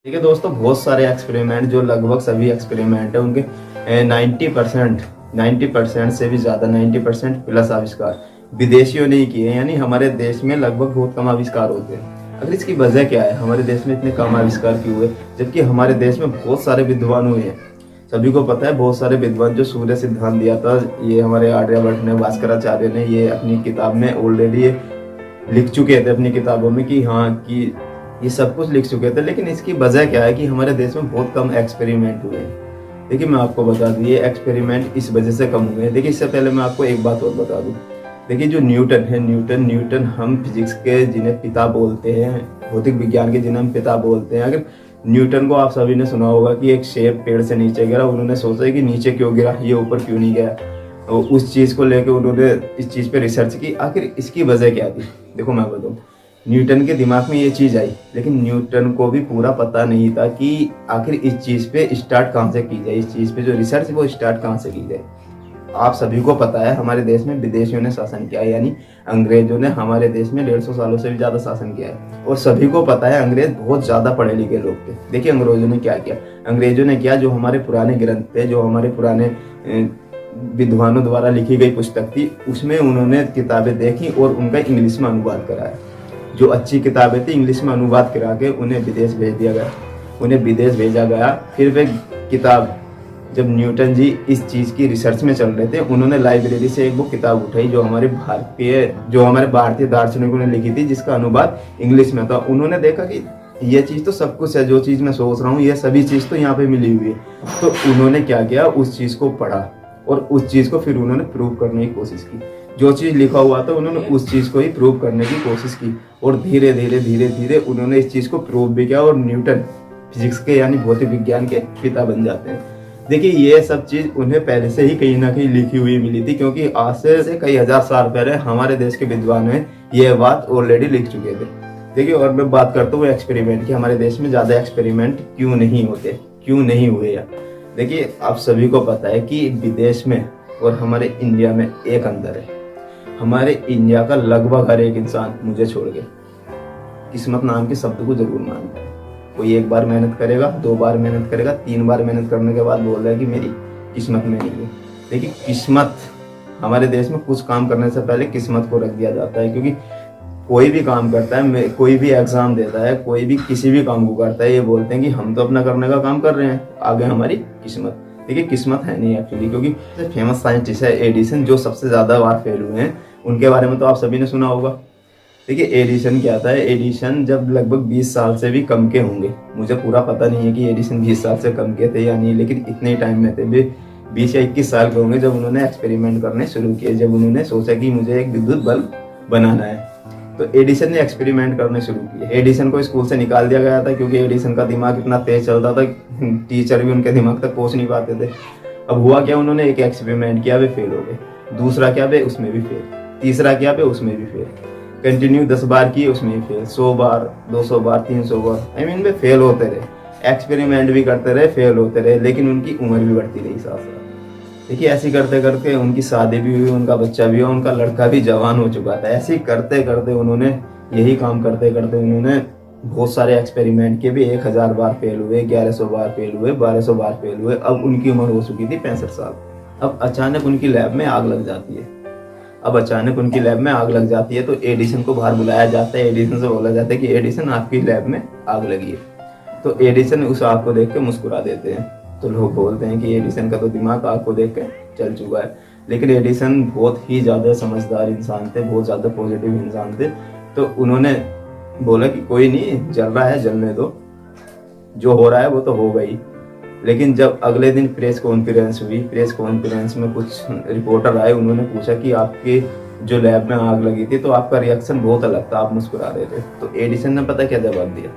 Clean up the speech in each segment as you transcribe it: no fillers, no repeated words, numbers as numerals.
ठीक है दोस्तों, बहुत सारे एक्सपेरिमेंट जो लगभग सभी एक्सपेरिमेंट है उनके 90% से भी ज़्यादा 90% प्लस आविष्कार विदेशियों ने ही किए हैं। यानी हमारे देश में लगभग बहुत कम आविष्कार होते हैं। अगर इसकी वजह क्या है, हमारे देश में इतने कम आविष्कार क्यों हुए, जबकि हमारे देश में बहुत सारे विद्वान हुए हैं। सभी को पता है बहुत सारे विद्वान जो सूर्य सिद्धांत दिया था, ये हमारे आर्यभट्ट ने, भास्कराचार्य ने, ये अपनी किताब में ऑलरेडी लिख चुके थे अपनी किताबों में कि हाँ कि ये सब कुछ लिख चुके थे। लेकिन इसकी वजह क्या है कि हमारे देश में बहुत कम एक्सपेरिमेंट हुए हैं। देखिए मैं आपको बता दूं, ये एक्सपेरिमेंट इस वजह से कम हुए हैं। देखिए इससे पहले मैं आपको एक बात और बता दूं। देखिए जो न्यूटन है, न्यूटन हम फिजिक्स के जिन्हें पिता बोलते हैं, भौतिक विज्ञान के जिन्हें हम पिता बोलते हैं। अगर न्यूटन को आप सभी ने सुना होगा कि एक सेब पेड़ से नीचे गिरा, उन्होंने सोचा कि नीचे क्यों गिरा, ये ऊपर क्यों नहीं गया। और उस चीज़ को लेकर उन्होंने इस चीज़ पे रिसर्च की। आखिर इसकी वजह क्या थी, देखो मैं बताऊँ। न्यूटन के दिमाग में ये चीज़ आई, लेकिन न्यूटन को भी पूरा पता नहीं था कि आखिर इस चीज़ पे स्टार्ट कहाँ से की जाए, इस चीज़ पे जो रिसर्च है वो स्टार्ट कहाँ से की जाए। आप सभी को पता है हमारे देश में विदेशियों ने शासन किया है, यानी अंग्रेजों ने हमारे देश में 150 सालों से भी ज़्यादा शासन किया है। और सभी को पता है अंग्रेज बहुत ज़्यादा पढ़े लिखे लोग थे। देखिए अंग्रेजों ने क्या किया, अंग्रेजों ने किया जो हमारे पुराने ग्रंथ थे, जो हमारे पुराने विद्वानों द्वारा लिखी गई पुस्तक थी, उसमें उन्होंने किताबें देखी और उनका इंग्लिश में अनुवाद कराया। जो अच्छी किताबें थी इंग्लिश में अनुवाद करा के उन्हें विदेश भेज दिया गया, उन्हें विदेश भेजा गया। फिर वे किताब, जब न्यूटन जी इस चीज़ की रिसर्च में चल रहे थे, उन्होंने लाइब्रेरी से एक बुक किताब उठाई जो हमारे भारतीय दार्शनिकों ने लिखी थी, जिसका अनुवाद इंग्लिश में था। उन्होंने देखा कि ये चीज़ तो सब कुछ है, जो चीज़ मैं सोच रहा हूँ ये सभी चीज़ तो यहाँ पे मिली हुई है। तो उन्होंने क्या किया, उस चीज़ को पढ़ा और उस चीज़ को फिर उन्होंने प्रूव करने की कोशिश की। जो चीज़ लिखा हुआ था उन्होंने उस चीज़ को ही प्रूव करने की कोशिश की और धीरे धीरे उन्होंने इस चीज़ को प्रूव भी किया और न्यूटन फिजिक्स के यानी भौतिक विज्ञान के पिता बन जाते हैं। देखिए ये सब चीज़ उन्हें पहले से ही कहीं ना कहीं लिखी हुई मिली थी, क्योंकि आज से कई हजार साल पहले हमारे देश के विद्वान ने यह बात ऑलरेडी लिख चुके थे। देखिए और मैं बात करता हूँ एक्सपेरिमेंट की, हमारे देश में ज़्यादा एक्सपेरिमेंट क्यों नहीं होते, क्यों नहीं हुए या देखिए आप सभी को पता है कि विदेश में और हमारे इंडिया में एक अंतर है। हमारे इंडिया का लगभग हर एक इंसान, मुझे छोड़ के, किस्मत नाम के शब्द को जरूर मानता है। कोई एक बार मेहनत करेगा, 2 बार मेहनत करेगा, 3 बार मेहनत करने के बाद बोल रहा है कि मेरी किस्मत में नहीं है। देखिए किस्मत, हमारे देश में कुछ काम करने से पहले किस्मत को रख दिया जाता है, क्योंकि कोई भी काम करता है, कोई भी एग्जाम देता है, कोई भी किसी भी काम को करता है, ये बोलते हैं कि हम तो अपना करने का काम कर रहे हैं, आगे हमारी किस्मत। देखिए किस्मत है नहीं एक्चुअली, क्योंकि फेमस साइंटिस्ट है एडिसन, जो सबसे ज़्यादा बार फेल हुए हैं, उनके बारे में तो आप सभी ने सुना होगा। देखिए एडिसन क्या था, एडिसन जब लगभग 20 साल से भी कम के होंगे, मुझे पूरा पता नहीं है कि एडिसन 20 साल से कम के थे या नहीं, लेकिन इतने टाइम में थे, वे 20 या 21 साल के होंगे जब उन्होंने एक्सपेरिमेंट करने शुरू किए। जब उन्होंने सोचा कि मुझे एक विद्युत बल्ब बनाना है, तो एडिसन ने एक्सपेरिमेंट करने शुरू किए। एडिसन को स्कूल से निकाल दिया गया था, क्योंकि एडिसन का दिमाग इतना तेज चलता था, टीचर भी उनके दिमाग तक पहुंच नहीं पाते थे। अब हुआ क्या, उन्होंने एक एक्सपेरिमेंट किया, वे फेल हो गए। दूसरा क्या, वे उसमें भी फेल। तीसरा क्या, वे उसमें भी फेल। कंटिन्यू 10 बार किए, उसमें भी फेल। 100 बार, 200 बार, 300 बार, वे फेल होते रहे। एक्सपेरिमेंट भी करते रहे, फेल होते रहे, लेकिन उनकी उम्र भी बढ़ती रही साथ साथ। देखिए ऐसे करते करते उनकी शादी भी हुई, उनका बच्चा भी हुआ, उनका लड़का भी जवान हो चुका था। ऐसे करते करते उन्होंने, यही काम करते करते उन्होंने बहुत सारे एक्सपेरिमेंट किए भी। 1000 बार फेल हुए, 1100 बार फेल हुए, 1200 बार फेल हुए। अब उनकी उम्र हो चुकी थी 65 साल। अब अचानक उनकी लैब में आग लग जाती है। तो एडिसन को बाहर बुलाया जाता है। एडिसन से बोला जाता है कि एडिसन आपकी लैब में आग लगी है। तो एडिसन उस आग को देख के मुस्कुरा देते हैं। तो लोग बोलते हैं कि एडिसन का तो दिमाग आग को देख के चल चुका है। लेकिन एडिसन बहुत ही ज़्यादा समझदार इंसान थे, बहुत ज़्यादा पॉजिटिव इंसान थे। तो उन्होंने बोला कि कोई नहीं, जल रहा है जलने दो, जो हो रहा है वो तो होगा ही। लेकिन जब अगले दिन प्रेस कॉन्फ्रेंस हुई, प्रेस कॉन्फ्रेंस में कुछ रिपोर्टर आए, उन्होंने पूछा कि आपके जो लैब में आग लगी थी तो आपका रिएक्शन बहुत अलग था, आप मुस्कुरा रहे थे। तो एडिसन ने पता क्या जवाब दिया,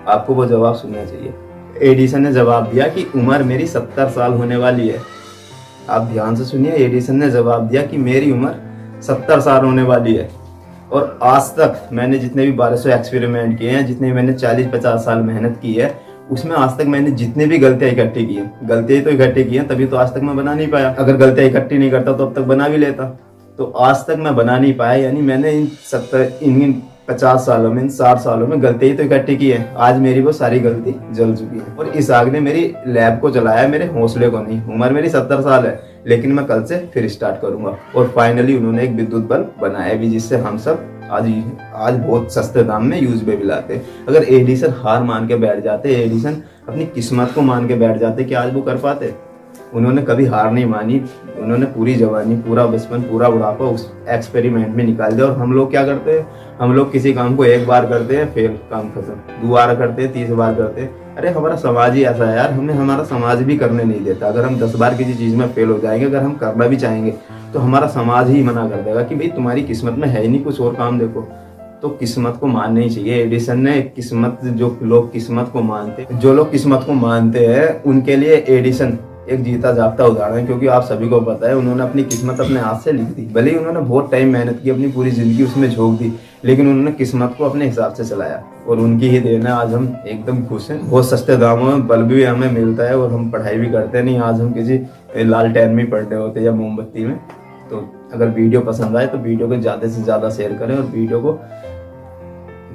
आपको वो जवाब सुनना चाहिए। एडिसन ने जवाब दिया कि उम्र मेरी 70 साल होने वाली है। आप ध्यान से सुनिए, एडिसन ने जवाब दिया कि मेरी उम्र 70 साल होने वाली है, और आज तक मैंने जितने भी 1200 एक्सपेरिमेंट किए हैं, जितने मैंने 40-50 साल मेहनत की है, उसमें आज तक मैंने जितनी भी गलतियां इकट्ठी की हैं, गलतियां तो इकट्ठी की हैं, तभी तो आज तक मैं बना नहीं पाया। अगर गलतियां इकट्ठी नहीं करता तो अब तक बना भी लेता। तो आज तक मैं बना नहीं पाया, यानी मैंने इन 50 सालों में, इन 60 सालों में गलती ही तो इकट्ठी की है। आज मेरी वो सारी गलती जल चुकी है और इस आग ने मेरी लैब को जलाया, मेरे हौसले को नहीं। उम्र मेरी 70 साल है, लेकिन मैं कल से फिर स्टार्ट करूंगा। और फाइनली उन्होंने एक विद्युत बल्ब बनाया भी, जिससे हम सब आज बहुत सस्ते दाम में यूज में भी लाते हैं। अगर एडिसन हार मान के बैठ जाते, एडिसन अपनी किस्मत को मान के बैठ जाते, कि आज वो कर पाते? उन्होंने कभी हार नहीं मानी। उन्होंने पूरी जवानी, पूरा बचपन, पूरा बुढ़ापा उस एक्सपेरिमेंट में निकाल दिया। और हम लोग क्या करते हैं? हम लोग किसी काम को एक बार करते हैं, फेल, काम खत्म। दोबारा करते हैं, 30 बार करते हैं। अरे हमारा समाज ही ऐसा है यार, हमें हमारा समाज भी करने नहीं देता। अगर हम 10 बार किसी चीज में फेल हो जाएंगे, अगर हम करना भी चाहेंगे, तो हमारा समाज ही मना कर देगा कि भाई तुम्हारी किस्मत में है ही नहीं, कुछ और काम देखो। तो किस्मत को मानना ही चाहिए। एडिसन ने किस्मत, जो लोग किस्मत को मानते हैं, उनके लिए एडिसन एक जीता जागता उदाहरण है। क्योंकि आप सभी को पता है, उन्होंने अपनी किस्मत अपने हाथ से लिख दी। भले ही उन्होंने बहुत टाइम मेहनत की, अपनी पूरी जिंदगी उसमें झोंक दी, लेकिन उन्होंने किस्मत को अपने हिसाब से चलाया और उनकी ही देन है आज हम एकदम खुश हैं। बहुत सस्ते दामों में बल्ब भी हमें मिलता है और हम पढ़ाई भी करते नहीं। आज हम किसी लालटेन में पढ़ रहे होते या मोमबत्ती में। तो अगर वीडियो पसंद आए तो वीडियो को ज़्यादा से ज़्यादा शेयर करें और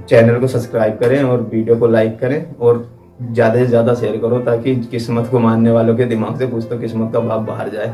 चैनल को सब्सक्राइब करें और वीडियो को लाइक करें और ज़्यादा से ज़्यादा शेयर करो, ताकि किस्मत को मानने वालों के दिमाग से कुछ तो किस्मत का भाव बाहर जाए।